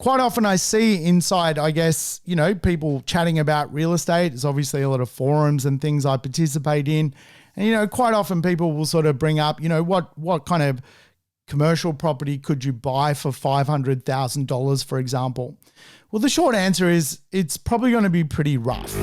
quite often I see inside, I guess, people chatting about real estate. There's obviously a lot of forums and things I participate in. And, quite often people will sort of bring up, what kind of commercial property could you buy for $500,000, for example? Well, the short answer is it's probably going to be pretty rough.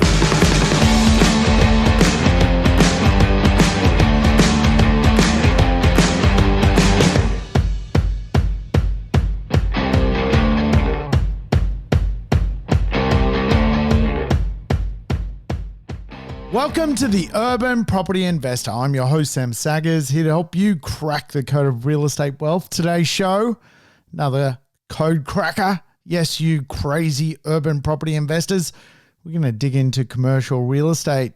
Welcome to the Urban Property Investor. I'm your host, Sam Saggers, here to help you crack the code of real estate wealth. Today's show, another code cracker. Yes, you crazy urban property investors. We're going to dig into commercial real estate.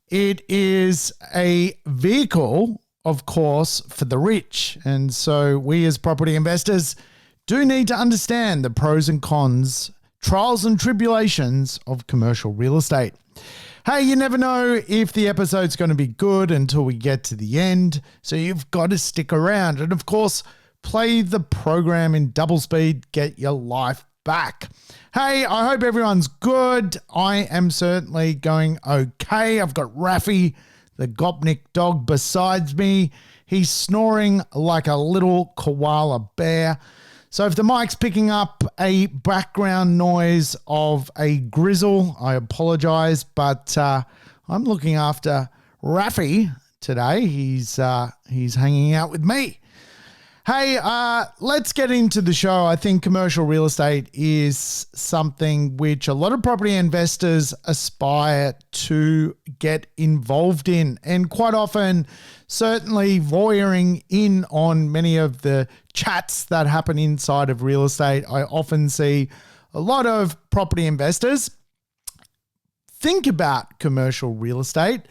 It is a vehicle, of course, for the rich. And so we as property investors do need to understand the pros and cons, trials and tribulations of commercial real estate. Hey, you never know if the episode's going to be good until we get to the end, so you've got to stick around. And of course, play the program in double speed, get your life back. Hey, I hope everyone's good. I am certainly going okay. I've got Raffy, the Gopnik dog, beside me. He's snoring like a little koala bear. So if the mic's picking up a background noise of a grizzle, I apologize, but I'm looking after Raffy today. He's hanging out with me. Hey, let's get into the show. I think commercial real estate is something which a lot of property investors aspire to get involved in, and quite often, certainly voyeuring in on many of the chats that happen inside of real estate. I often see a lot of property investors think about commercial real estate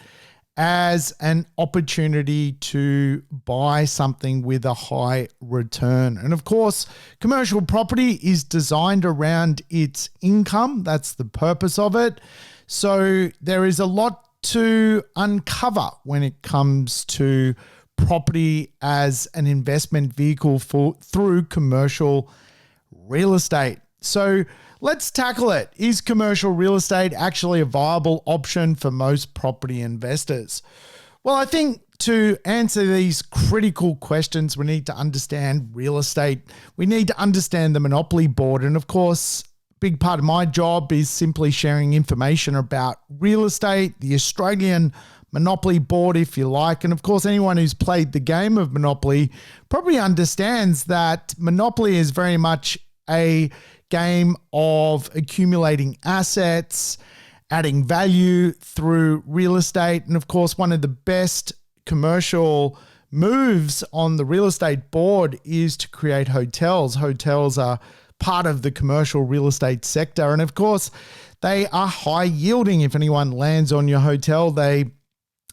as an opportunity to buy something with a high return. And of course, commercial property is designed around its income. That's the purpose of it. So there is a lot to uncover when it comes to property as an investment vehicle through commercial real estate. So let's tackle it. Is commercial real estate actually a viable option for most property investors? Well, I think to answer these critical questions, we need to understand real estate. We need to understand the monopoly board. And of course, a big part of my job is simply sharing information about real estate, the Australian Monopoly Board, if you like. And of course, anyone who's played the game of Monopoly probably understands that Monopoly is very much a game of accumulating assets, adding value through real estate. And of course, one of the best commercial moves on the real estate board is to create hotels. Hotels are part of the commercial real estate sector. And of course, they are high yielding. If anyone lands on your hotel, they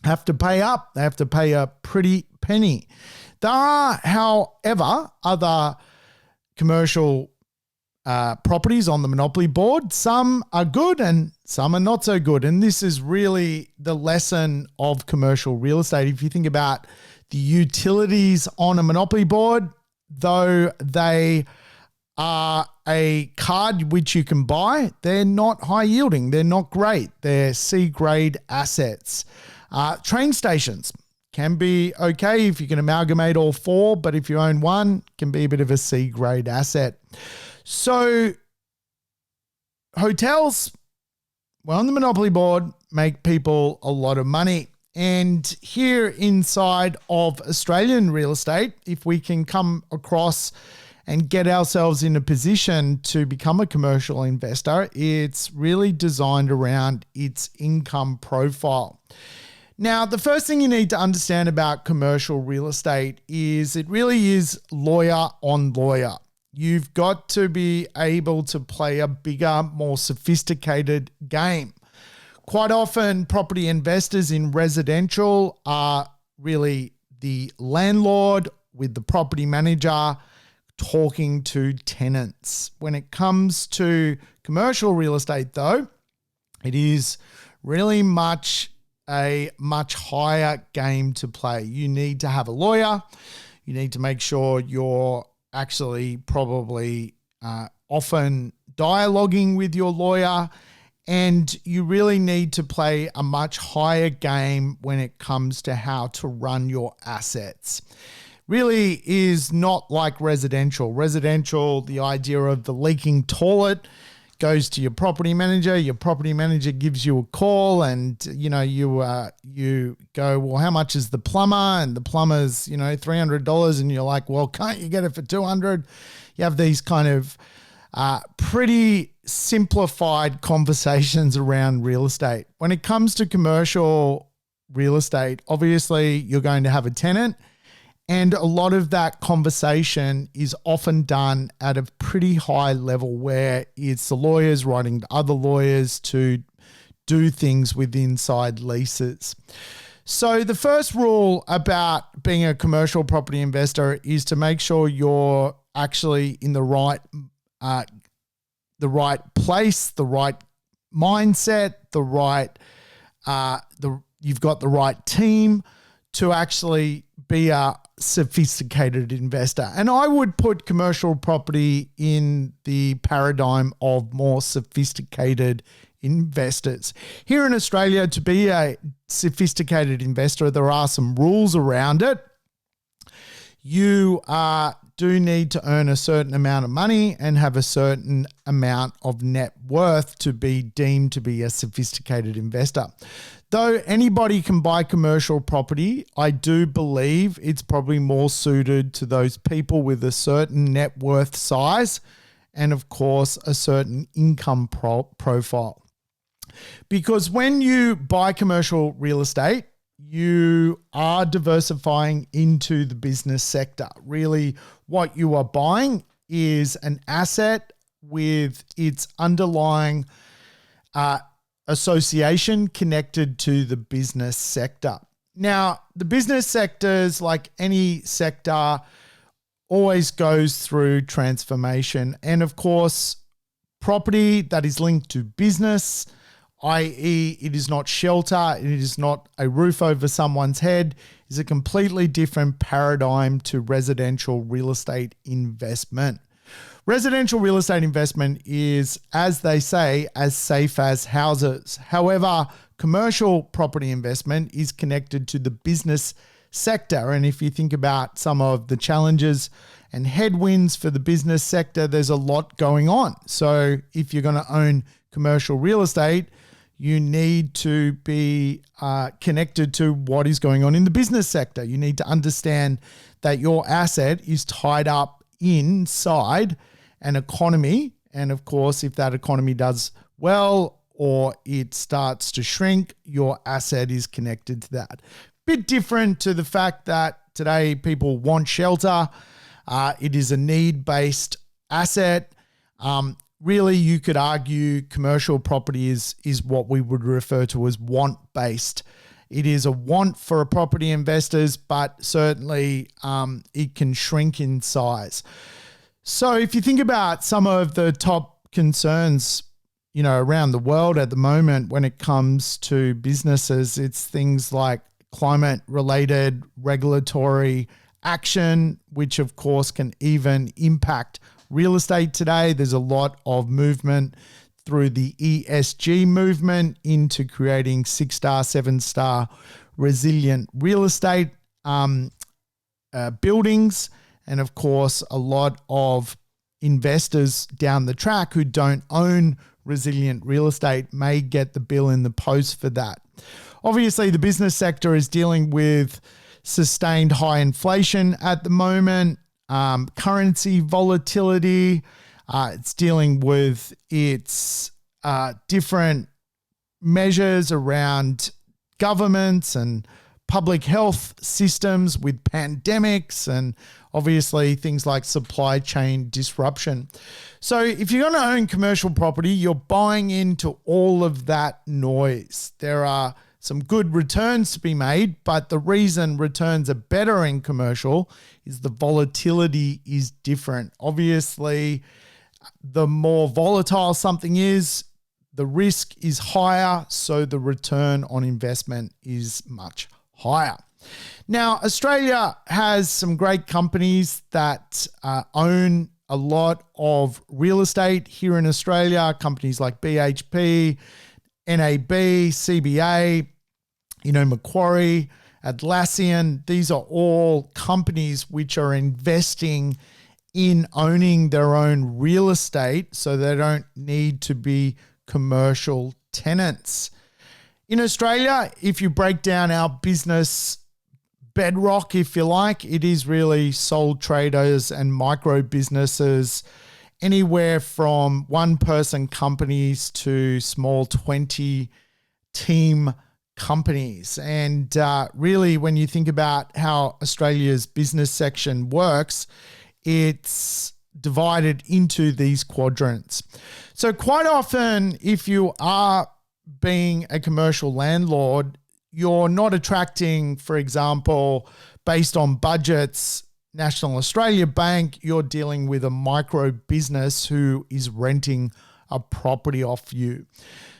have to pay up. They have to pay a pretty penny. There are, however, other commercial properties on the Monopoly board. Some are good and some are not so good. And this is really the lesson of commercial real estate. If you think about the utilities on a Monopoly board, though they are a card which you can buy, they're not high yielding. They're not great. They're C-grade assets. Train stations can be okay if you can amalgamate all four, but if you own one, can be a bit of a C-grade asset. So hotels, well, on the Monopoly board, make people a lot of money. And here inside of Australian real estate, if we can come across and get ourselves in a position to become a commercial investor, it's really designed around its income profile. Now, the first thing you need to understand about commercial real estate is it really is lawyer on lawyer. You've got to be able to play a bigger, more sophisticated game. Quite often, property investors in residential are really the landlord with the property manager talking to tenants. When it comes to commercial real estate, though, it is really a much higher game to play. You need to have a lawyer. You need to make sure you're actually probably often dialoguing with your lawyer, and you really need to play a much higher game when it comes to how to run your assets. Really is not like residential. Residential, the idea of the leaking toilet goes to your property manager. Your property manager gives you a call, and you go, well, how much is the plumber? And the plumber's $300, and you're like, well, can't you get it for $200? You have these kind of pretty simplified conversations around real estate. When it comes to commercial real estate, obviously you're going to have a tenant. And a lot of that conversation is often done at a pretty high level where it's the lawyers writing to other lawyers to do things with inside leases. So the first rule about being a commercial property investor is to make sure you're actually in the right place, the right mindset, you've got the right team to actually be a sophisticated investor. And I would put commercial property in the paradigm of more sophisticated investors. Here in Australia, to be a sophisticated investor, there are some rules around it. You do need to earn a certain amount of money and have a certain amount of net worth to be deemed to be a sophisticated investor. Though anybody can buy commercial property, I do believe it's probably more suited to those people with a certain net worth size and, of course, a certain income profile. Because when you buy commercial real estate, you are diversifying into the business sector. Really, what you are buying is an asset with its underlying association connected to the business sector. Now, the business sectors, like any sector, always goes through transformation. And of course, property that is linked to business, i.e. it is not shelter, it is not a roof over someone's head, is a completely different paradigm to residential real estate investment. Residential real estate investment is, as they say, as safe as houses. However, commercial property investment is connected to the business sector. And if you think about some of the challenges and headwinds for the business sector, there's a lot going on. So if you're going to own commercial real estate, you need to be connected to what is going on in the business sector. You need to understand that your asset is tied up inside an economy. And of course, if that economy does well or it starts to shrink, your asset is connected to that. Bit different to the fact that today people want shelter. It is a need-based asset. Really, you could argue commercial property is what we would refer to as want-based. It is a want for property investors, but certainly it can shrink in size. So if you think about some of the top concerns, around the world at the moment when it comes to businesses, it's things like climate-related regulatory action, which of course can even impact real estate today. There's a lot of movement through the ESG movement into creating 6-star, 7-star resilient real estate buildings. And of course, a lot of investors down the track who don't own resilient real estate may get the bill in the post for that. Obviously, the business sector is dealing with sustained high inflation at the moment, currency volatility. It's dealing with its different measures around governments and public health systems with pandemics and obviously things like supply chain disruption. So if you're going to own commercial property, you're buying into all of that noise. There are some good returns to be made, but the reason returns are better in commercial is the volatility is different. Obviously, the more volatile something is, the risk is higher, so the return on investment is much higher. Now, Australia has some great companies that own a lot of real estate here in Australia, companies like BHP, NAB, CBA, Macquarie, Atlassian. These are all companies which are investing in owning their own real estate so they don't need to be commercial tenants. In Australia, if you break down our business bedrock, if you like, it is really sole traders and micro businesses, anywhere from one-person companies to small 20-team companies. And really, when you think about how Australia's business section works, it's divided into these quadrants. So quite often, if you are being a commercial landlord, you're not attracting, for example, based on budgets, National Australia Bank. You're dealing with a micro business who is renting a property off you.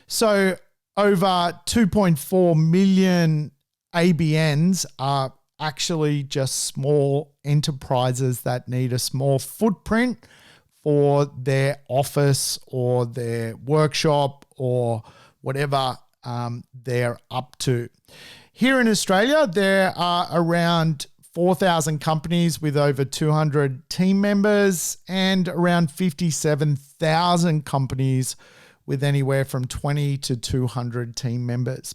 So over 2.4 million ABNs are actually just small enterprises that need a small footprint for their office or their workshop or whatever they're up to. Here in Australia, there are around 4,000 companies with over 200 team members and around 57,000 companies with anywhere from 20 to 200 team members.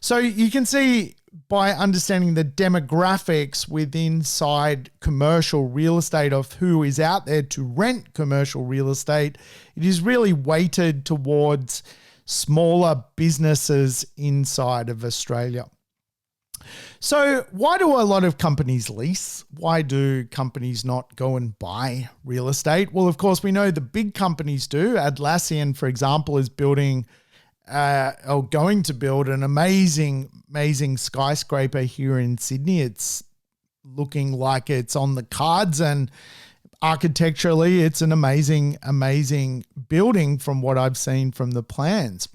So you can see by understanding the demographics inside commercial real estate of who is out there to rent commercial real estate, it is really weighted towards smaller businesses inside of Australia. So why do a lot of companies lease? Why do companies not go and buy real estate? Well, of course, we know the big companies do. Atlassian, for example, is building or going to build an amazing skyscraper here in Sydney. It's looking like it's on the cards, and architecturally, it's an amazing building from what I've seen from the plans.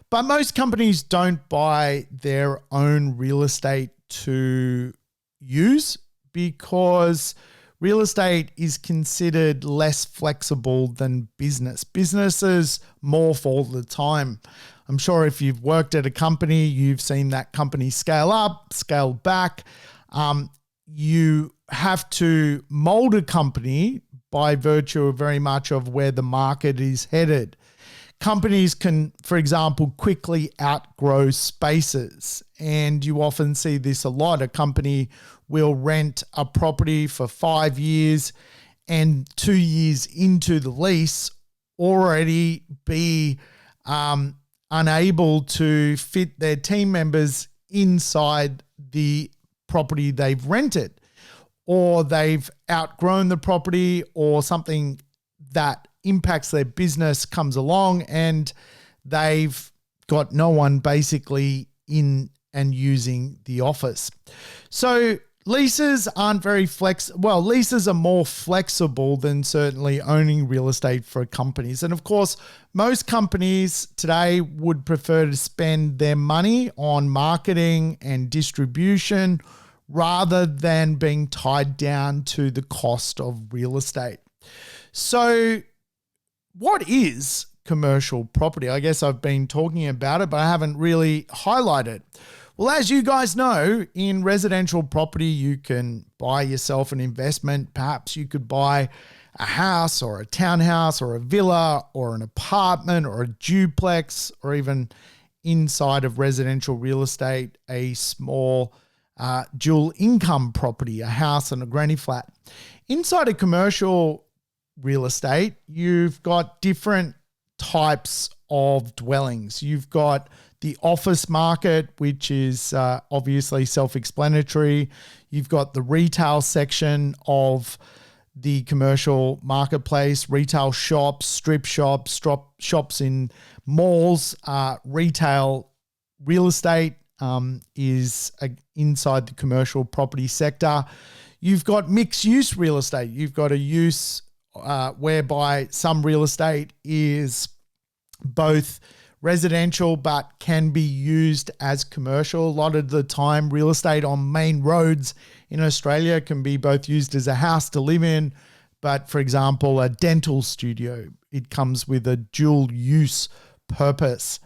But most companies don't buy their own real estate to use because real estate is considered less flexible than business. Businesses morph all the time. I'm sure if you've worked at a company, you've seen that company scale up, scale back. You have to mold a company by virtue of very much of where the market is headed. Companies can, for example, quickly outgrow spaces, and you often see this a lot. A company will rent a property for 5 years and 2 years into the lease already be unable to fit their team members inside the property they've rented, or they've outgrown the property, or something that impacts their business comes along and they've got no one basically in and using the office. So leases aren't very leases are more flexible than certainly owning real estate for companies. And of course, most companies today would prefer to spend their money on marketing and distribution rather than being tied down to the cost of real estate. So what is commercial property? I guess I've been talking about it, but I haven't really highlighted. Well, as you guys know, in residential property, you can buy yourself an investment. Perhaps you could buy a house or a townhouse or a villa or an apartment or a duplex, or even inside of residential real estate, a small dual income property, a house and a granny flat. Inside of commercial real estate, you've got different types of dwellings. You've got the office market, which is obviously self-explanatory. You've got the retail section of the commercial marketplace, retail shops, strip shops, shops in malls. Retail real estate is inside the commercial property sector. You've got mixed-use real estate. You've got a use whereby some real estate is both residential but can be used as commercial. A lot of the time, real estate on main roads in Australia can be both used as a house to live in, But for example, a dental studio, it comes with a dual use purpose.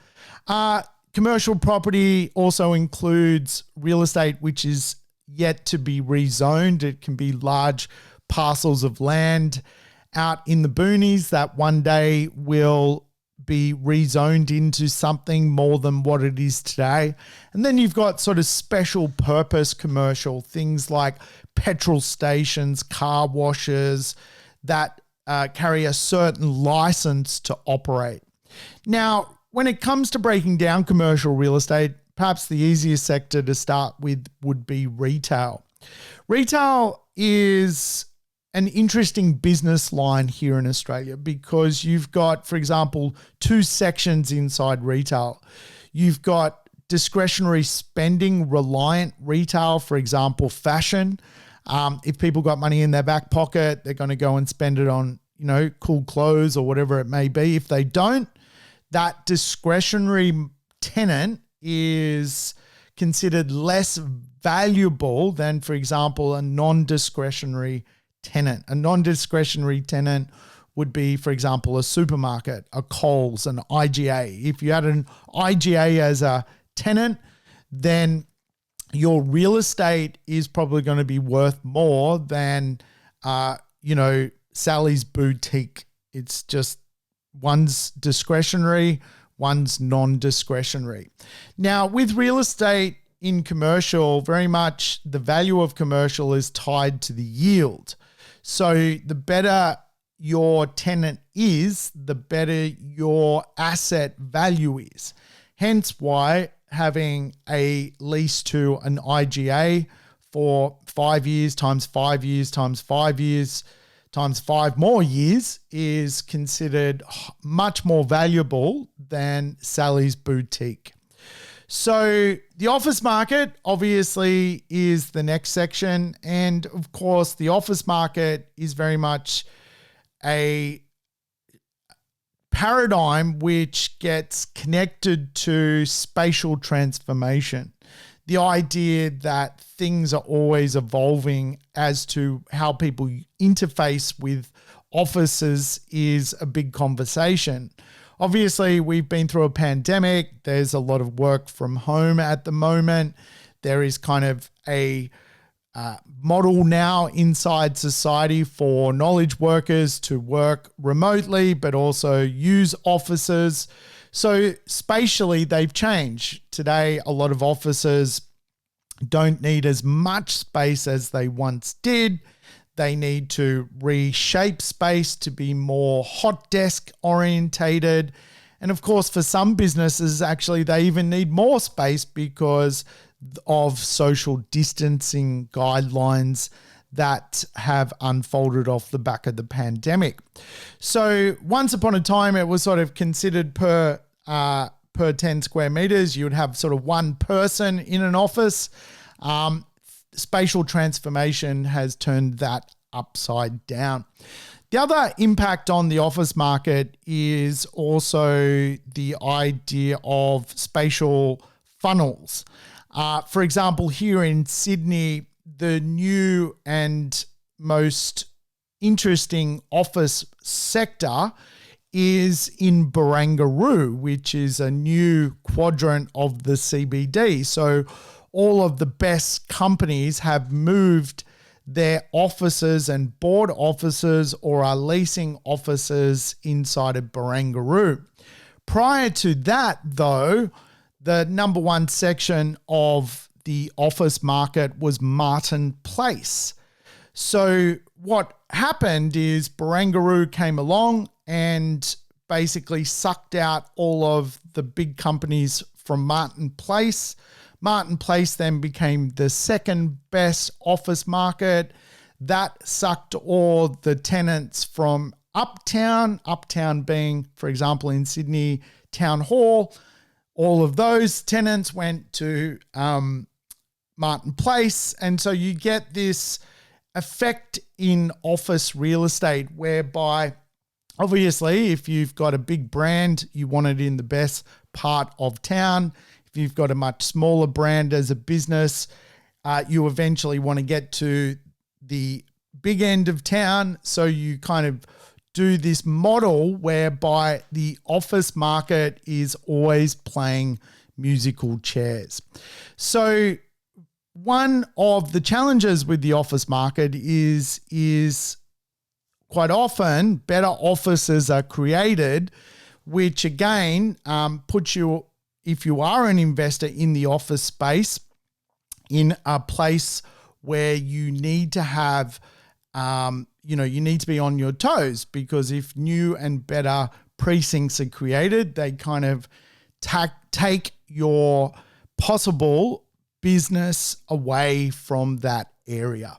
Commercial property also includes real estate which is yet to be rezoned. It can be large parcels of land out in the boonies that one day will be rezoned into something more than what it is today. And then you've got sort of special purpose commercial, things like petrol stations, car washes that carry a certain license to operate. Now, when it comes to breaking down commercial real estate, perhaps the easiest sector to start with would be retail. Retail is an interesting business line here in Australia because you've got, for example, two sections inside retail. You've got discretionary spending reliant retail, for example, fashion. If people got money in their back pocket, they're going to go and spend it on, cool clothes or whatever it may be. If they don't, that discretionary tenant is considered less valuable than, for example, a non-discretionary tenant. A non-discretionary tenant would be, for example, a supermarket, a Coles, an IGA. If you had an IGA as a tenant, then your real estate is probably going to be worth more than, Sally's boutique. It's just one's discretionary, one's non-discretionary. Now, with real estate in commercial, very much the value of commercial is tied to the yield. So the better your tenant is, the better your asset value is. Hence why having a lease to an IGA for 5 years times 5 years times 5 years times 5 more years is considered much more valuable than Sally's boutique. So the office market obviously is the next section. And of course, the office market is very much a paradigm which gets connected to spatial transformation. The idea that things are always evolving as to how people interface with offices is a big conversation. Obviously, we've been through a pandemic. There's a lot of work from home at the moment. There is kind of a model now inside society for knowledge workers to work remotely, but also use offices. So spatially, they've changed. Today, a lot of offices don't need as much space as they once did. They need to reshape space to be more hot desk orientated. And of course, for some businesses, actually, they even need more space because of social distancing guidelines that have unfolded off the back of the pandemic. So once upon a time, it was sort of considered per 10 square meters, you would have sort of one person in an office. Spatial transformation has turned that upside down. The other impact on the office market is also the idea of spatial funnels. For example, here in Sydney, the new and most interesting office sector is in Barangaroo, which is a new quadrant of the CBD. So all of the best companies have moved their offices and board offices or are leasing offices inside of Barangaroo. Prior to that, though, the number one section of the office market was Martin Place. So what happened is Barangaroo came along and basically sucked out all of the big companies from Martin Place. Martin Place then became the second best office market. That sucked all the tenants from Uptown being, for example, in Sydney, Town Hall. All of those tenants went to Martin Place. And so you get this effect in office real estate whereby obviously if you've got a big brand, you want it in the best part of town. If you've got a much smaller brand as a business, you eventually want to get to the big end of town. So you kind of do this model whereby the office market is always playing musical chairs. So one of the challenges with the office market is quite often better offices are created, which again puts you, if you are an investor in the office space, in a place where you need to have, you need to be on your toes, because if new and better precincts are created, they kind of take your possible business away from that area.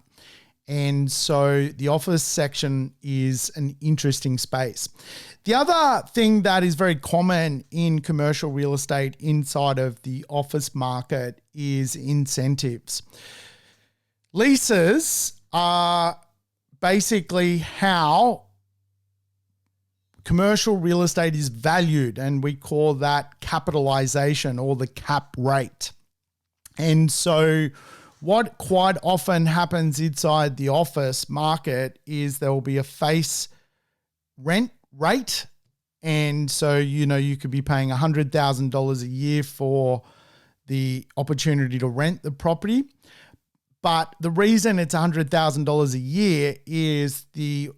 And so the office section is an interesting space. The other thing that is very common in commercial real estate inside of the office market is incentives. Leases are basically how commercial real estate is valued, and we call that capitalization or the cap rate. And so what quite often happens inside the office market is there will be a face rent rate. And so, you could be paying $100,000 a year for the opportunity to rent the property. But the reason it's $100,000 a year is the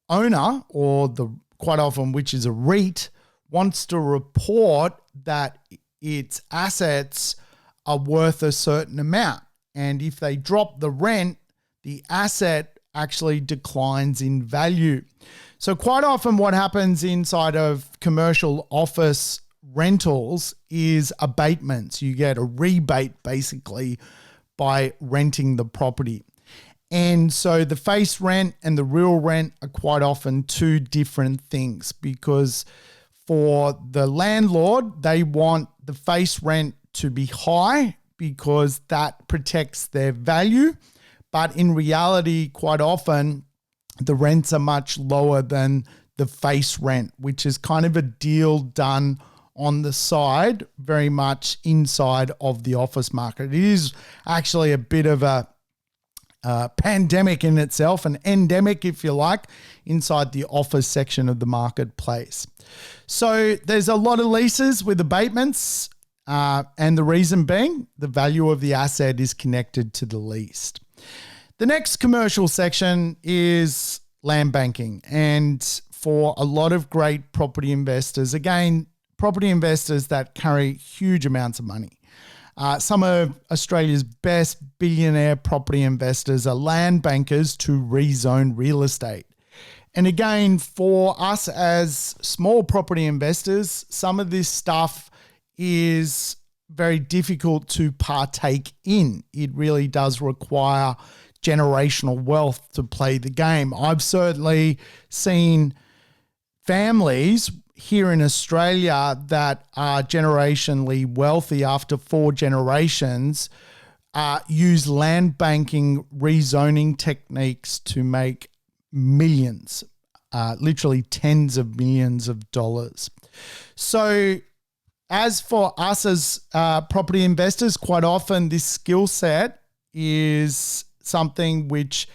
owner, or the quite often, which is a REIT, wants to report that its assets are worth a certain amount. And if they drop the rent, the asset actually declines in value. So quite often what happens inside of commercial office rentals is abatements. You get a rebate basically by renting the property. And so the face rent and the real rent are quite often two different things, because for the landlord, they want the face rent to be high because that protects their value. But in reality, quite often, the rents are much lower than the face rent, which is kind of a deal done on the side, very much inside of the office market. It is actually a bit of a pandemic in itself, an endemic, if you like, inside the office section of the marketplace. So there's a lot of leases with abatements, and the reason being the value of the asset is connected to the lease. The next commercial section is land banking. And for a lot of great property investors, again, property investors that carry huge amounts of money. Some of Australia's best billionaire property investors are land bankers to rezone real estate. And again, for us as small property investors, some of this stuff is very difficult to partake in. It really does require generational wealth to play the game. I've certainly seen families here in Australia that are generationally wealthy after 4 generations use land banking rezoning techniques to make millions, literally tens of millions of dollars. So as for us as property investors, quite often this skill set is something which,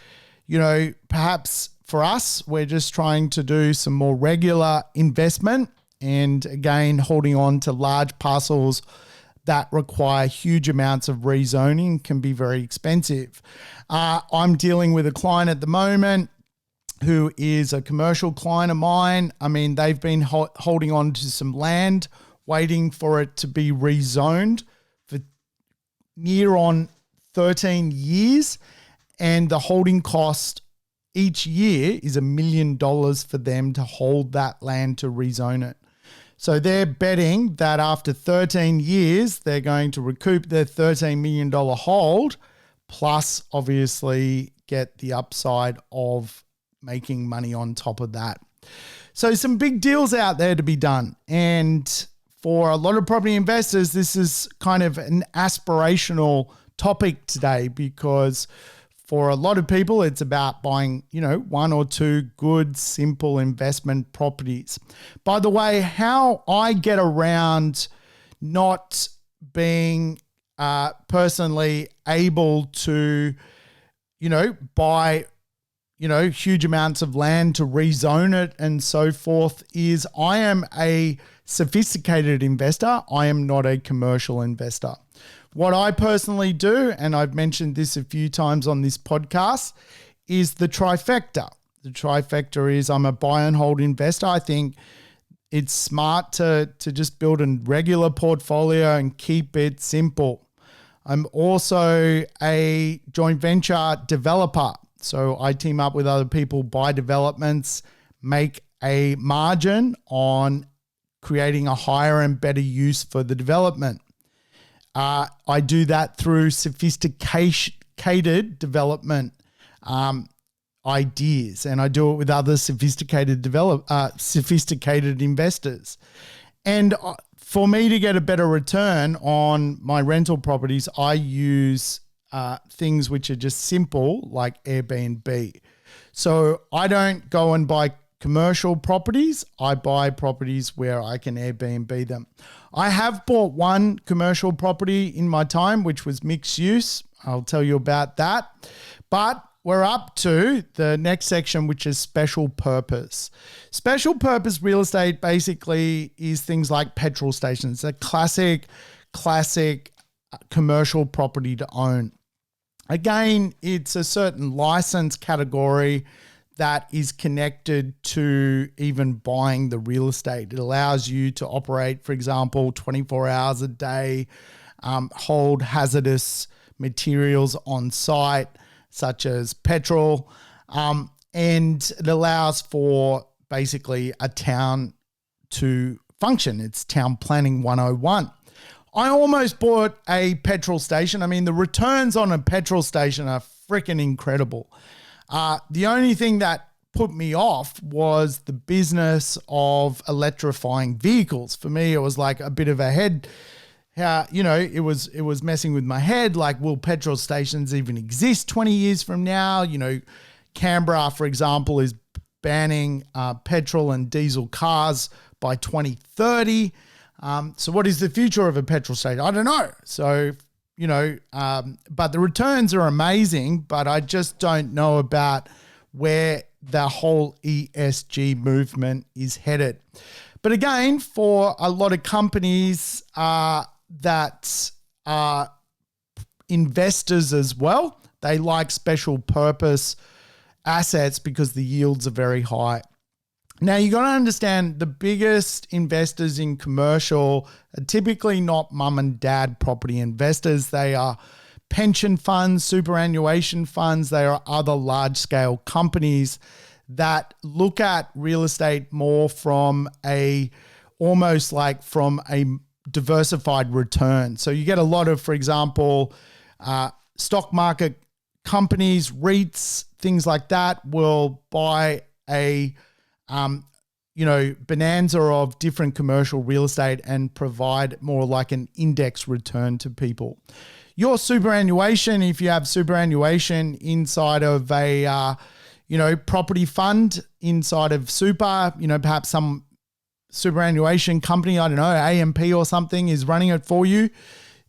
perhaps for us, we're just trying to do some more regular investment, and again, holding on to large parcels that require huge amounts of rezoning can be very expensive. I'm dealing with a client at the moment who is a commercial client of mine. I mean, they've been holding on to some land, waiting for it to be rezoned for near on 13 years. And the holding cost each year is $1 million for them to hold that land to rezone it. So they're betting that after 13 years, they're going to recoup their $13 million hold, plus obviously get the upside of making money on top of that. So some big deals out there to be done. And for a lot of property investors, this is kind of an aspirational topic today, because for a lot of people, it's about buying, 1 or 2 good, simple investment properties. By the way, how I get around not being personally able to, buy huge amounts of land to rezone it and so forth, is I am a sophisticated investor. I am not a commercial investor. What I personally do, and I've mentioned this a few times on this podcast, is the trifecta. The trifecta is I'm a buy and hold investor. I think it's smart to just build a regular portfolio and keep it simple. I'm also a joint venture developer. So I team up with other people, buy developments, make a margin on creating a higher and better use for the development. I do that through sophisticated development ideas, and I do it with other sophisticated investors. And for me to get a better return on my rental properties, I use things which are just simple, like Airbnb. So I don't go and buy commercial properties. I buy properties where I can Airbnb them. I have bought one commercial property in my time, which was mixed use. I'll tell you about that. But we're up to the next section, which is special purpose. Special purpose real estate basically is things like petrol stations, a classic commercial property to own. Again, it's a certain license category that is connected to even buying the real estate. It allows you to operate, for example, 24 hours a day, hold hazardous materials on site, such as petrol, and it allows for basically a town to function. It's town planning 101. I almost bought a petrol station. I mean, the returns on a petrol station are freaking incredible. The only thing that put me off was the business of electrifying vehicles. For me, it was like a bit of a head. It was messing with my head. Like, will petrol stations even exist 20 years from now? Canberra, for example, is banning petrol and diesel cars by 2030. So what is the future of a petrol station? I don't know. So, but the returns are amazing, but I just don't know about where the whole ESG movement is headed. But again, for a lot of companies that are investors as well, they like special purpose assets because the yields are very high. Now, you got to understand the biggest investors in commercial are typically not mum and dad property investors. They are pension funds, superannuation funds. They are other large-scale companies that look at real estate more from almost like from a diversified return. So you get a lot of, for example, stock market companies, REITs, things like that will buy a bonanza of different commercial real estate and provide more like an index return to people. Your superannuation, if you have superannuation inside of a, property fund inside of super, perhaps some superannuation company, I don't know, AMP or something is running it for you.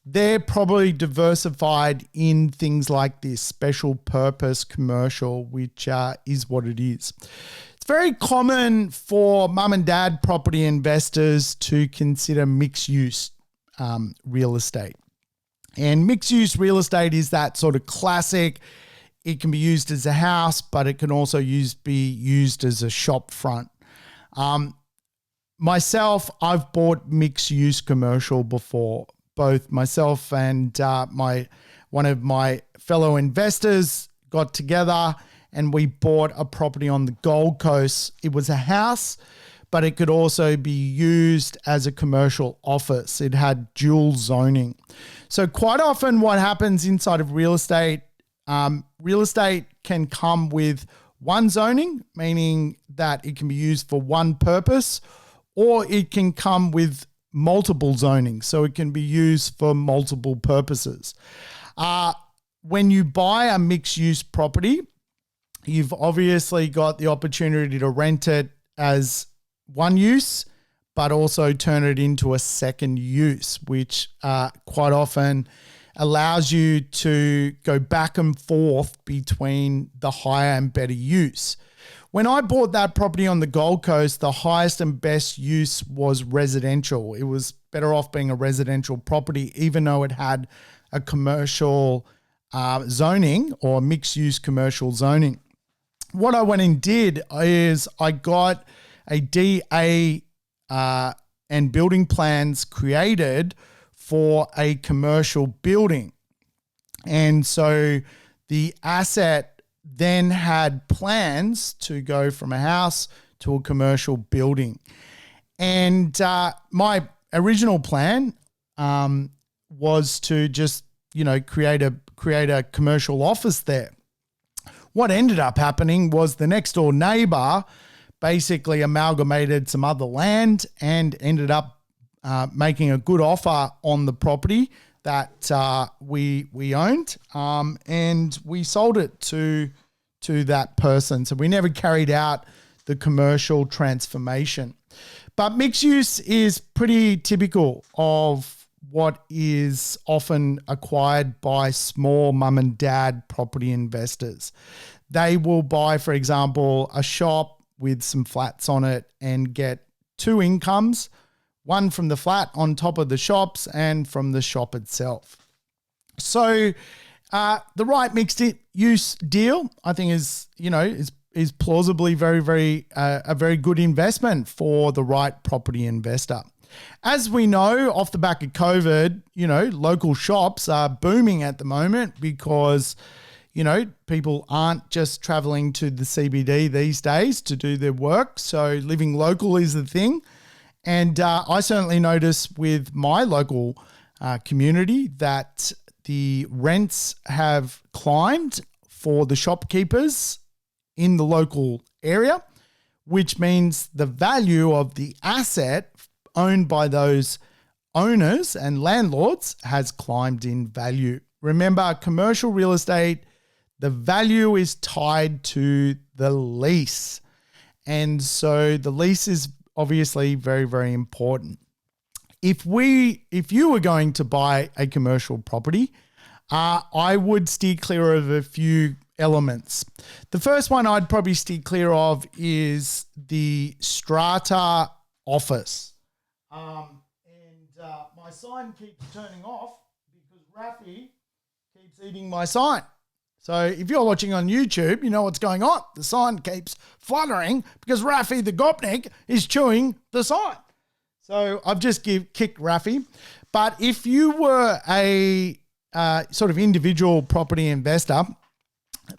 They're probably diversified in things like this special purpose commercial, which is what it is. Very common for mum and dad property investors to consider mixed use real estate. And mixed use real estate is that sort of classic. It can be used as a house, but it can also be used as a shop front. Myself, I've bought mixed use commercial before. Both myself and one of my fellow investors got together and we bought a property on the Gold Coast. It was a house, but it could also be used as a commercial office. It had dual zoning. So quite often what happens inside of real estate can come with one zoning, meaning that it can be used for one purpose, or it can come with multiple zoning. So it can be used for multiple purposes. When you buy a mixed use property, you've obviously got the opportunity to rent it as one use, but also turn it into a second use, which quite often allows you to go back and forth between the higher and better use. When I bought that property on the Gold Coast, the highest and best use was residential. It was better off being a residential property, even though it had a commercial zoning or mixed-use commercial zoning. What I went and did is I got a DA and building plans created for a commercial building. And so the asset then had plans to go from a house to a commercial building. And my original plan was to just, create a commercial office there. What ended up happening was the next door neighbor basically amalgamated some other land and ended up making a good offer on the property that we owned, and we sold it to that person. So we never carried out the commercial transformation. But mixed use is pretty typical of what is often acquired by small mum and dad property investors. They will buy, for example, a shop with some flats on it and get two incomes, one from the flat on top of the shops and from the shop itself. So the right mixed use deal, I think, is plausibly a very good investment for the right property investor. As we know, off the back of COVID, local shops are booming at the moment because, people aren't just traveling to the CBD these days to do their work. So living local is the thing. And I certainly notice with my local community that the rents have climbed for the shopkeepers in the local area, which means the value of the asset owned by those owners and landlords has climbed in value. Remember, commercial real estate, the value is tied to the lease. And so the lease is obviously very, very important. If you were going to buy a commercial property, I would steer clear of a few elements. The first one I'd probably steer clear of is the strata office. My sign keeps turning off because Rafi keeps eating my sign. So if you're watching on YouTube, you know what's going on. The sign keeps fluttering because Rafi the Gopnik is chewing the sign. So I've just kicked Rafi. But if you were a sort of individual property investor,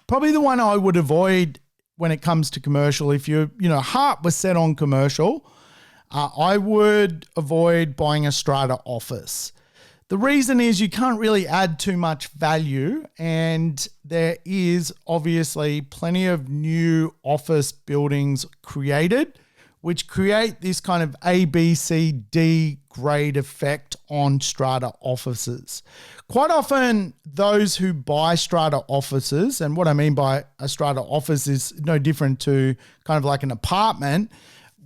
probably the one I would avoid when it comes to commercial, if your heart was set on commercial, I would avoid buying a strata office. The reason is you can't really add too much value, and there is obviously plenty of new office buildings created, which create this kind of A, B, C, D grade effect on strata offices. Quite often, those who buy strata offices, and what I mean by a strata office is no different to kind of like an apartment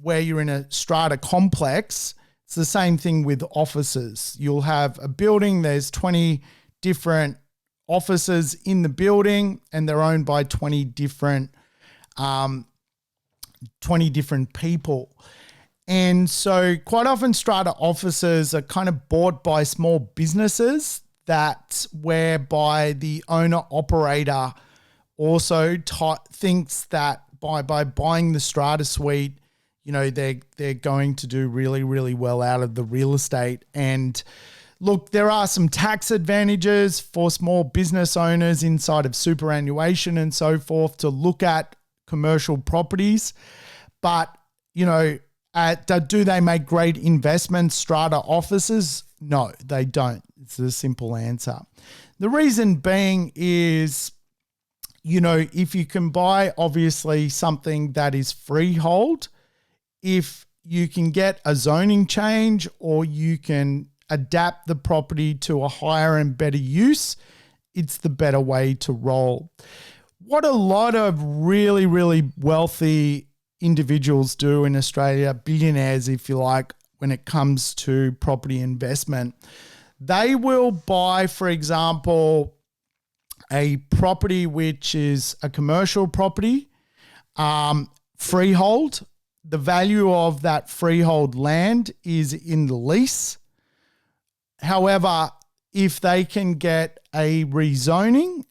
where you're in a strata complex. It's the same thing with offices. You'll have a building, there's 20 different offices in the building, and they're owned by 20 different people. And so quite often strata offices are kind of bought by small businesses whereby the owner operator also thinks that by buying the strata suite, they're going to do really, really well out of the real estate. And look, there are some tax advantages for small business owners inside of superannuation and so forth to look at commercial properties. But, do they make great investments, strata offices? No, they don't. It's a simple answer. The reason being is, if you can buy obviously something that is freehold, if you can get a zoning change or you can adapt the property to a higher and better use, it's the better way to roll. What a lot of really, really wealthy individuals do in Australia, billionaires if you like, when it comes to property investment, They will buy, for example, a property which is a commercial property, freehold. The value of that freehold land is in the lease. However, if they can get a rezoning,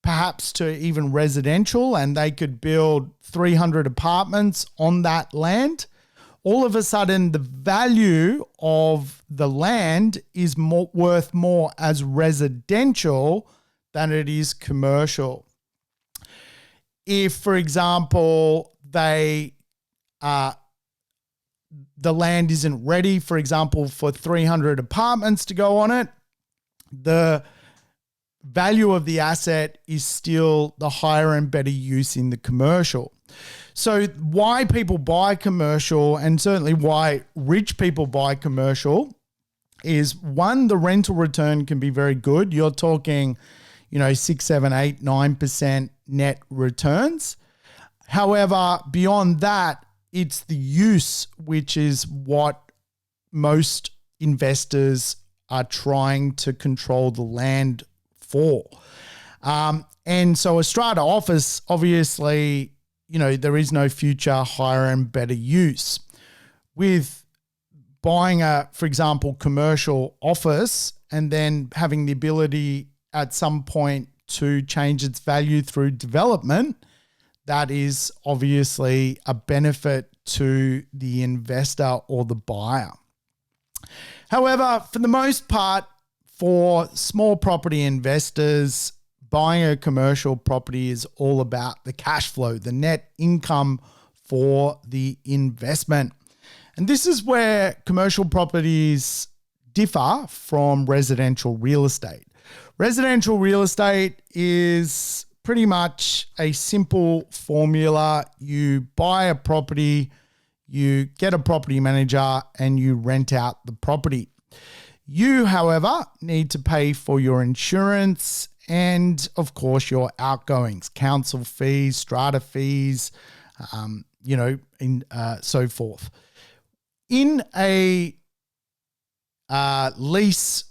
perhaps to even residential, and they could build 300 apartments on that land, all of a sudden the value of the land is worth more as residential than it is commercial. If, for example, the land isn't ready, for example, for 300 apartments to go on it, the value of the asset is still the higher and better use in the commercial. So why people buy commercial, and certainly why rich people buy commercial, is one, the rental return can be very good. You're talking, 6, 7, 8, 9% net returns. However, beyond that, it's the use, which is what most investors are trying to control the land for. And so a strata office, obviously, there is no future higher and better use. With buying for example, commercial office and then having the ability at some point to change its value through development, that is obviously a benefit to the investor or the buyer. However, for the most part, for small property investors, buying a commercial property is all about the cash flow, the net income for the investment. And this is where commercial properties differ from residential real estate. Residential real estate is pretty much a simple formula. You buy a property, you get a property manager, and you rent out the property. You, however, need to pay for your insurance and, of course, your outgoings, council fees, strata fees, so forth. In a lease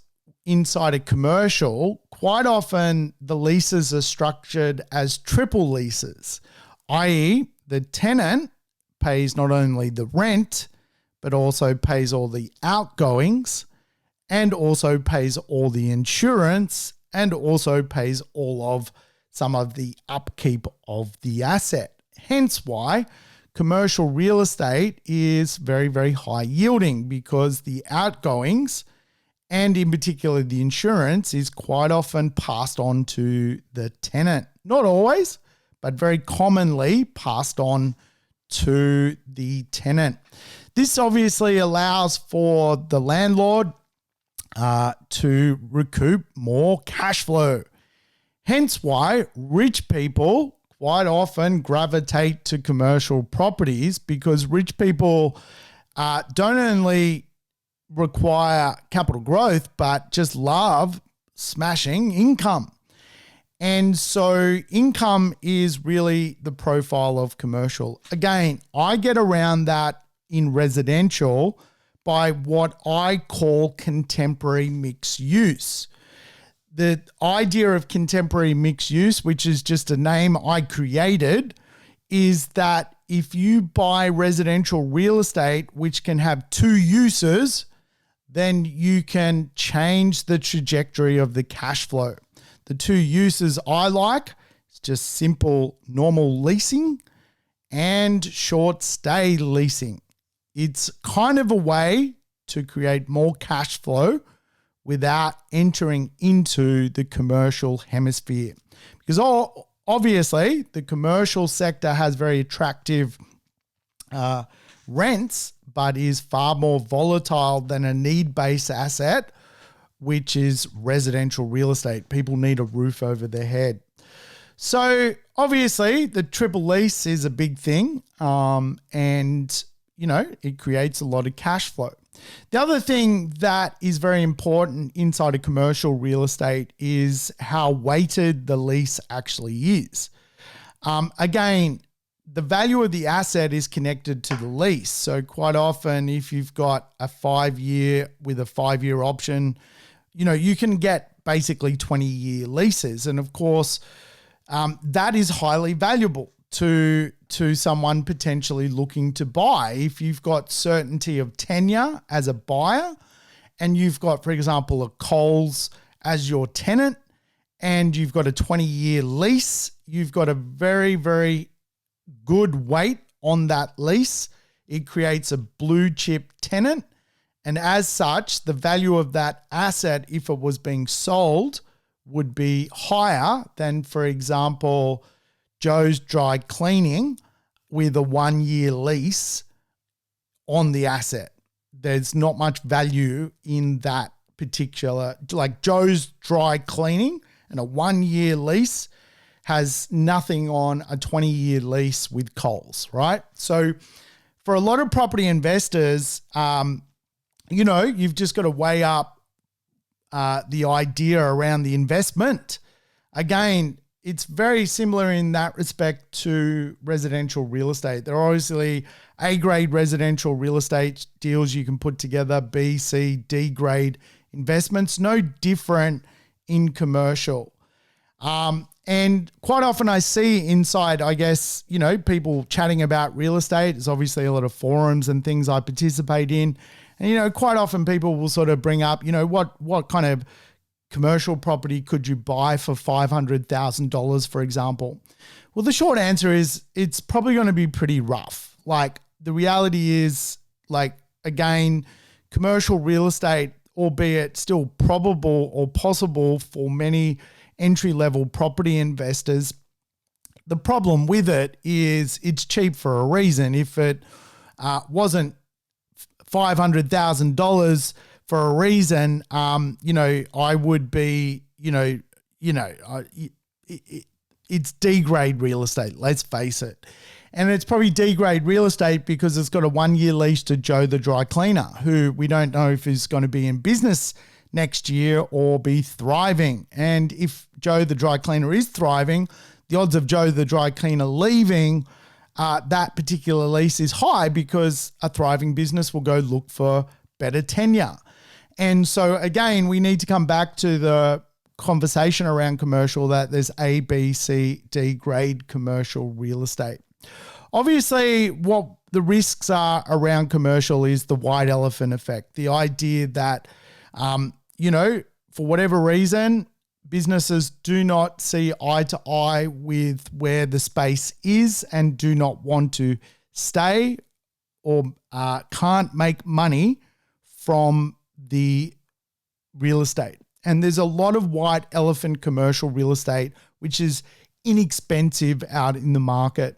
inside a commercial, quite often the leases are structured as triple leases, i.e. the tenant pays not only the rent, but also pays all the outgoings and also pays all the insurance and also pays all of some of the upkeep of the asset. Hence why commercial real estate is very, very high yielding, because the outgoings and in particular the insurance is quite often passed on to the tenant. Not always, but very commonly passed on to the tenant. This obviously allows for the landlord to recoup more cash flow. Hence why rich people quite often gravitate to commercial properties, because rich people don't only require capital growth, but just love smashing income. And so income is really the profile of commercial. Again, I get around that in residential by what I call contemporary mixed use. The idea of contemporary mixed use, which is just a name I created, is that if you buy residential real estate, which can have two uses, then you can change the trajectory of the cash flow. The two uses I like is just simple normal leasing and short stay leasing. It's kind of a way to create more cash flow without entering into the commercial hemisphere. Because obviously the commercial sector has very attractive rents, but is far more volatile than a need-based asset, which is residential real estate. People need a roof over their head. So obviously the triple lease is a big thing, and it creates a lot of cash flow. The other thing that is very important inside of commercial real estate is how weighted the lease actually is. Again, the value of the asset is connected to the lease. So quite often, if you've got a 5-year with a 5-year option, you can get basically 20-year leases. And of course, that is highly valuable to someone potentially looking to buy. If you've got certainty of tenure as a buyer, and you've got, for example, a Coles as your tenant, and you've got a 20-year lease, you've got a very, very good weight on that lease. It creates a blue chip tenant. And as such, the value of that asset, if it was being sold, would be higher than, for example, Joe's Dry Cleaning with a 1-year lease on the asset. There's not much value in that particular, like Joe's Dry Cleaning and a 1-year lease has nothing on a 20-year lease with Coles, right? So for a lot of property investors, you've just got to weigh up the idea around the investment. Again, it's very similar in that respect to residential real estate. There are obviously A-grade residential real estate deals you can put together, B, C, D-grade investments, no different in commercial. And quite often I see inside, I guess, people chatting about real estate. There's obviously a lot of forums and things I participate in. And, quite often people will sort of bring up, what kind of commercial property could you buy for $500,000, for example? Well, the short answer is it's probably going to be pretty rough. Like the reality is, again, commercial real estate, albeit still probable or possible for many entry-level property investors, the problem with it is it's cheap for a reason. If it wasn't $500,000 for a reason, I would be, it's D-grade real estate, let's face it. And it's probably D-grade real estate because it's got a 1-year lease to Joe the Dry Cleaner, who we don't know if he's going to be in business next year or be thriving. And if Joe the Dry Cleaner is thriving, the odds of Joe the Dry Cleaner leaving that particular lease is high because a thriving business will go look for better tenure. And so again, we need to come back to the conversation around commercial, that there's A, B, C, D grade commercial real estate. Obviously, what the risks are around commercial is the white elephant effect. The idea that, for whatever reason, businesses do not see eye to eye with where the space is and do not want to stay or can't make money from the real estate. And there's a lot of white elephant commercial real estate, which is inexpensive out in the market.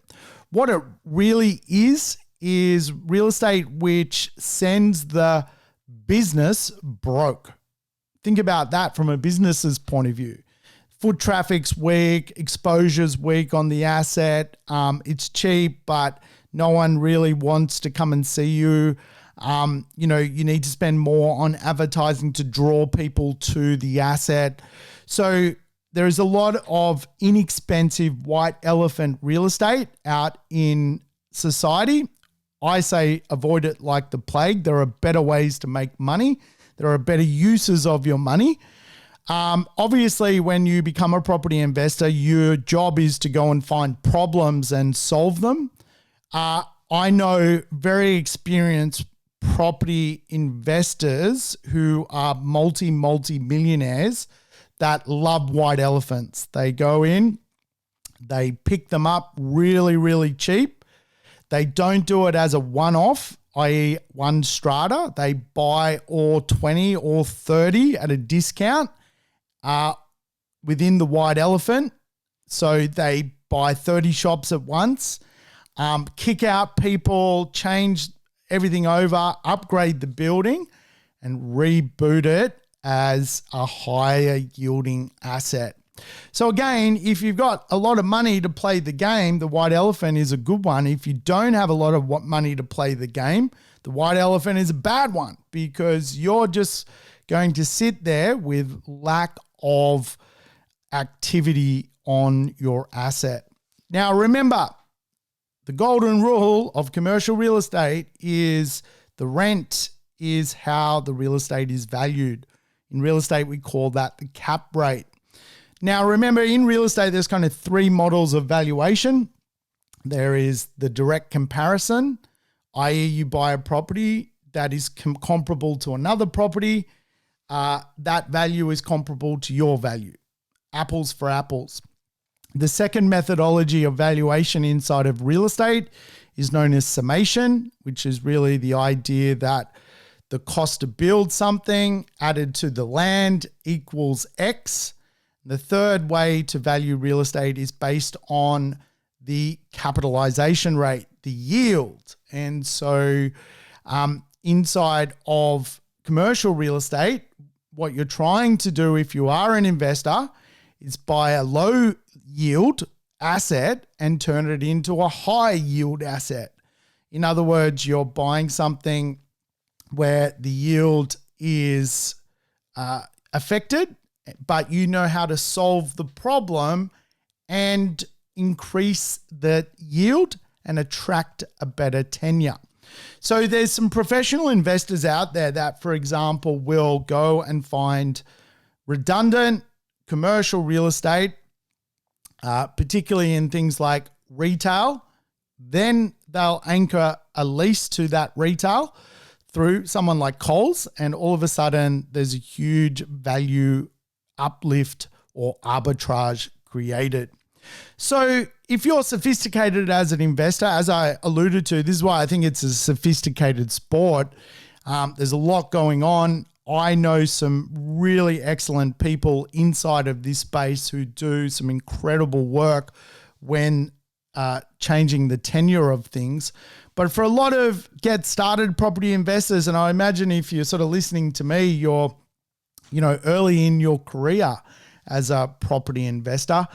What it really is real estate which sends the business broke. Think about that from a business's point of view. Foot traffic's weak, exposure's weak on the asset. It's cheap, but no one really wants to come and see you. You need to spend more on advertising to draw people to the asset. So there is a lot of inexpensive white elephant real estate out in society. I say avoid it like the plague. There are better ways to make money. There are better uses of your money. Obviously, when you become a property investor, your job is to go and find problems and solve them. I know very experienced property investors who are multi-millionaires that love white elephants. They go in, they pick them up really, really cheap. They don't do it as a one-off, i.e. one strata. They buy all 20 or 30 at a discount within the white elephant. So they buy 30 shops at once, kick out people, change everything over, upgrade the building, and reboot it as a higher yielding asset. So again, if you've got a lot of money to play the game, the white elephant is a good one. If you don't have a lot of money to play the game, the white elephant is a bad one because you're just going to sit there with lack of activity on your asset. Now, remember, the golden rule of commercial real estate is the rent is how the real estate is valued. In real estate, we call that the cap rate. Now, remember, in real estate, there's kind of three models of valuation. There is the direct comparison, i.e. you buy a property that is comparable to another property. That value is comparable to your value. Apples for apples. The second methodology of valuation inside of real estate is known as summation, which is really the idea that the cost to build something added to the land equals X. The third way to value real estate is based on the capitalization rate, the yield. And so inside of commercial real estate, what you're trying to do if you are an investor is buy a low yield asset and turn it into a high yield asset. In other words, you're buying something where the yield is affected, but you know how to solve the problem and increase the yield and attract a better tenure. So there's some professional investors out there that, for example, will go and find redundant commercial real estate, particularly in things like retail. Then they'll anchor a lease to that retail through someone like Coles, and all of a sudden there's a huge value uplift or arbitrage created. So if you're sophisticated as an investor, as I alluded to, this is why I think it's a sophisticated sport. There's a lot going on. I know some really excellent people inside of this space who do some incredible work when changing the tenure of things. But for a lot of get started property investors, and I imagine if you're sort of listening to me, you're, early in your career as a property investor,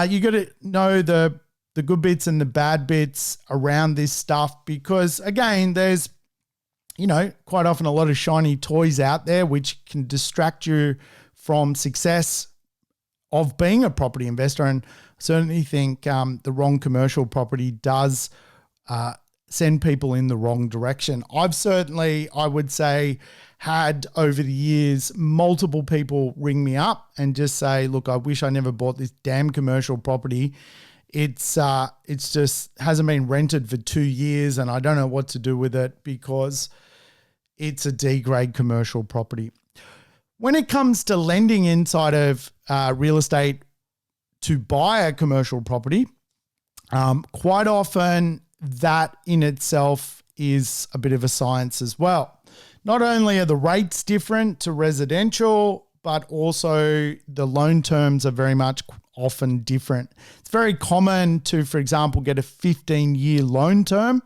you got to know the good bits and the bad bits around this stuff, because again, there's, quite often a lot of shiny toys out there which can distract you from success of being a property investor. And I certainly think the wrong commercial property does send people in the wrong direction. I've certainly, I would say, had over the years multiple people ring me up and just say, look, I wish I never bought this damn commercial property. It's just hasn't been rented for 2 years and I don't know what to do with it because it's a D-grade commercial property. When it comes to lending inside of real estate to buy a commercial property, quite often that in itself is a bit of a science as well. Not only are the rates different to residential, but also the loan terms are very much often different. It's very common to, for example, get a 15-year loan term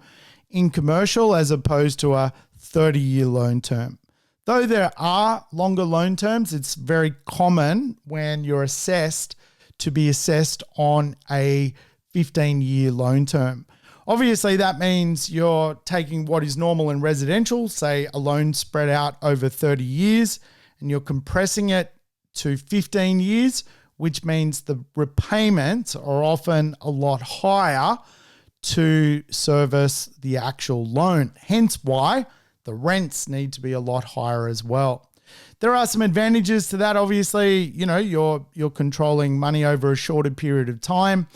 in commercial as opposed to a 30-year loan term. Though there are longer loan terms, it's very common when you're assessed to be assessed on a 15-year loan term. Obviously, that means you're taking what is normal in residential, say a loan spread out over 30 years, and you're compressing it to 15 years, which means the repayments are often a lot higher to service the actual loan. Hence why the rents need to be a lot higher as well. There are some advantages to that. Obviously, you're controlling money over a shorter period of time.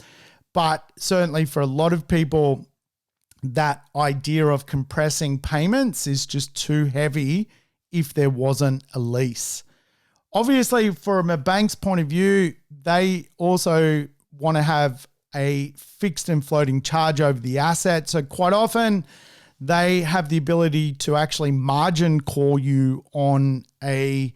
But certainly for a lot of people, that idea of compressing payments is just too heavy if there wasn't a lease. Obviously, from a bank's point of view, they also want to have a fixed and floating charge over the asset. So quite often they have the ability to actually margin call you on a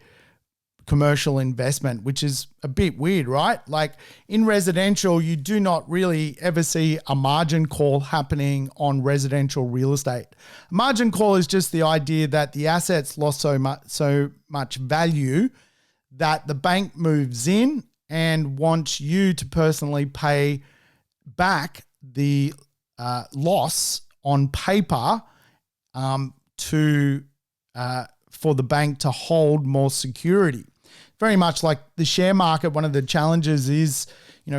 commercial investment, which is a bit weird, right? Like in residential, you do not really ever see a margin call happening on residential real estate. A margin call is just the idea that the asset's lost so much value that the bank moves in and wants you to personally pay back the loss on paper for the bank to hold more security. Very much like the share market, one of the challenges is,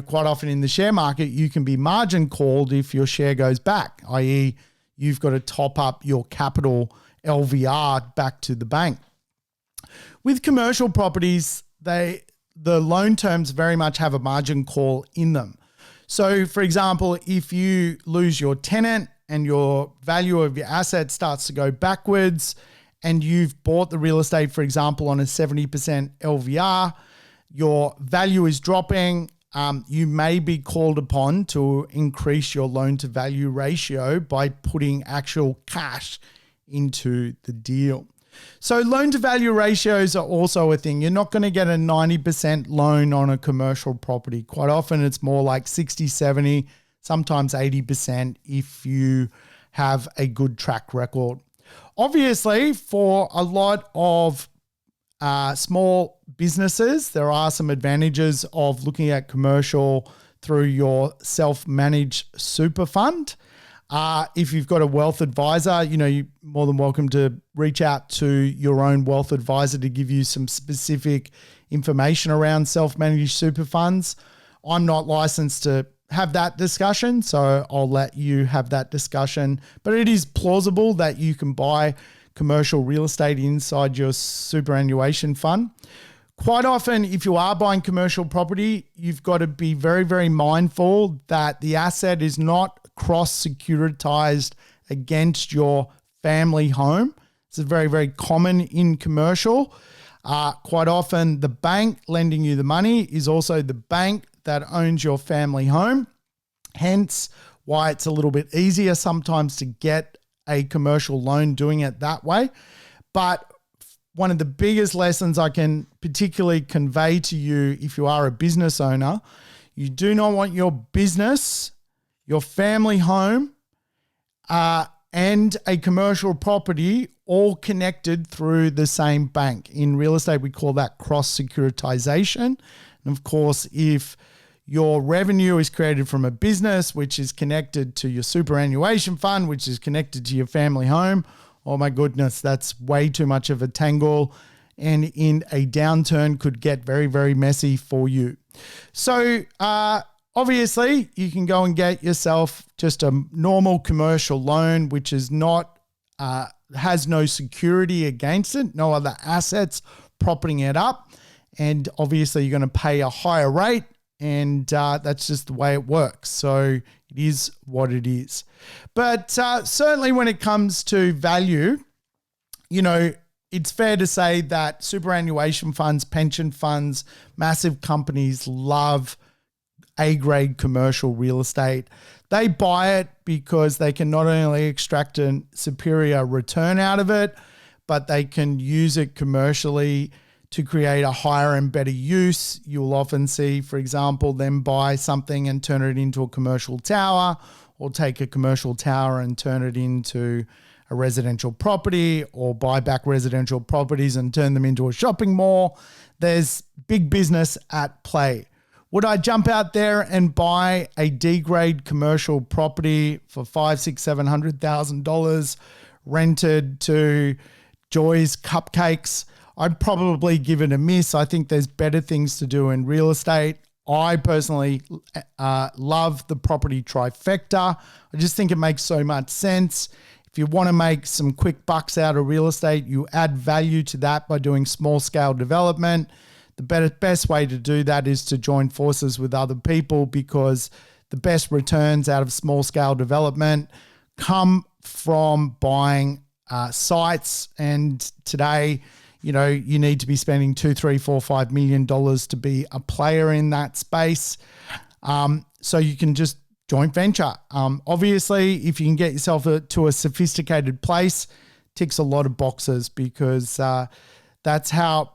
quite often in the share market, you can be margin called if your share goes back, i.e. you've got to top up your capital LVR back to the bank. With commercial properties, the loan terms very much have a margin call in them. So, for example, if you lose your tenant and your value of your asset starts to go backwards and you've bought the real estate, for example, on a 70% LVR, your value is dropping, you may be called upon to increase your loan to value ratio by putting actual cash into the deal. So loan to value ratios are also a thing. You're not going to get a 90% loan on a commercial property. Quite often it's more like 60, 70, sometimes 80% if you have a good track record. Obviously, for a lot of small businesses, there are some advantages of looking at commercial through your self-managed super fund. If you've got a wealth advisor, you're more than welcome to reach out to your own wealth advisor to give you some specific information around self-managed super funds. I'm not licensed to have that discussion, so I'll let you have that discussion. But it is plausible that you can buy commercial real estate inside your superannuation fund. Quite often, if you are buying commercial property, you've got to be very, very mindful that the asset is not cross-securitized against your family home. It's very, very common in commercial. Quite often, the bank lending you the money is also the bank that owns your family home. Hence, why it's a little bit easier sometimes to get a commercial loan doing it that way. But one of the biggest lessons I can particularly convey to you if you are a business owner, you do not want your business, your family home, and a commercial property all connected through the same bank. In real estate, we call that cross-securitization. And of course, if your revenue is created from a business which is connected to your superannuation fund, which is connected to your family home, oh my goodness, that's way too much of a tangle, and in a downturn could get very, very messy for you. So obviously, you can go and get yourself just a normal commercial loan, which is not has no security against it, no other assets propping it up, and obviously you're going to pay a higher rate, and that's just the way it works. So it is what it is. But certainly when it comes to value, it's fair to say that superannuation funds, pension funds, massive companies love A-grade commercial real estate. They buy it because they can not only extract a superior return out of it, but they can use it commercially to create a higher and better use. You'll often see, for example, them buy something and turn it into a commercial tower, or take a commercial tower and turn it into a residential property, or buy back residential properties and turn them into a shopping mall. There's big business at play. Would I jump out there and buy a D-grade commercial property for $500,000, $600,000, $700,000 rented to Joy's Cupcakes? I'd probably give it a miss. I think there's better things to do in real estate. I personally love the property trifecta. I just think it makes so much sense. If you want to make some quick bucks out of real estate, you add value to that by doing small scale development. The best way to do that is to join forces with other people, because the best returns out of small scale development come from buying sites. And today, you need to be spending $2, $3, $4, $5 million to be a player in that space. So you can just joint venture. Obviously, if you can get yourself to a sophisticated place, ticks a lot of boxes, because that's how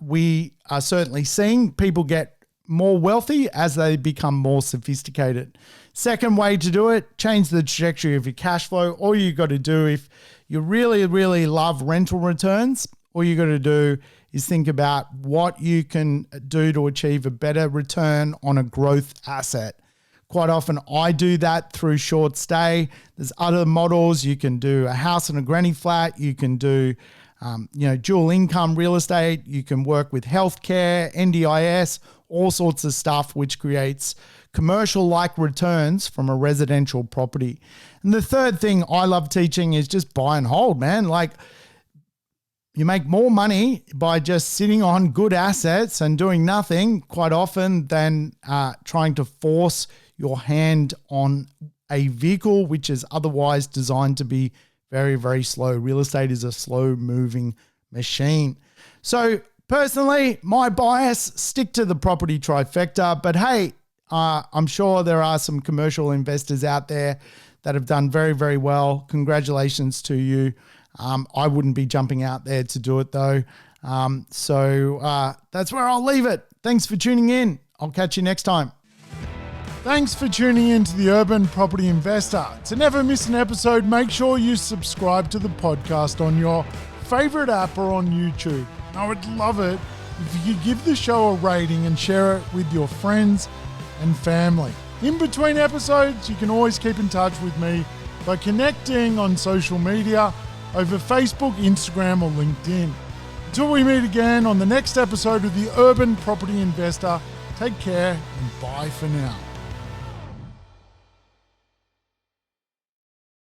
we are certainly seeing people get more wealthy as they become more sophisticated. Second way to do it, change the trajectory of your cash flow. All you got to do, if you really, really love rental returns, all you got to do is think about what you can do to achieve a better return on a growth asset. Quite often I do that through short stay. There's other models. You can do a house and a granny flat. You can do dual income real estate. You can work with healthcare, NDIS, all sorts of stuff, which creates commercial-like returns from a residential property. And the third thing I love teaching is just buy and hold, man. Like, You make more money by just sitting on good assets and doing nothing quite often than trying to force your hand on a vehicle which is otherwise designed to be very, very slow. Real estate is a slow moving machine. So personally, my bias, stick to the property trifecta. But hey, I'm sure there are some commercial investors out there that have done very, very well. Congratulations to you. I wouldn't be jumping out there to do it though. So that's where I'll leave it. Thanks for tuning in. I'll catch you next time. Thanks for tuning in to the Urban Property Investor. To never miss an episode, make sure you subscribe to the podcast on your favorite app or on YouTube. I would love it if you could give the show a rating and share it with your friends and family. In between episodes, you can always keep in touch with me by connecting on social media over Facebook, Instagram, or LinkedIn. Until we meet again on the next episode of the Urban Property Investor, take care and bye for now.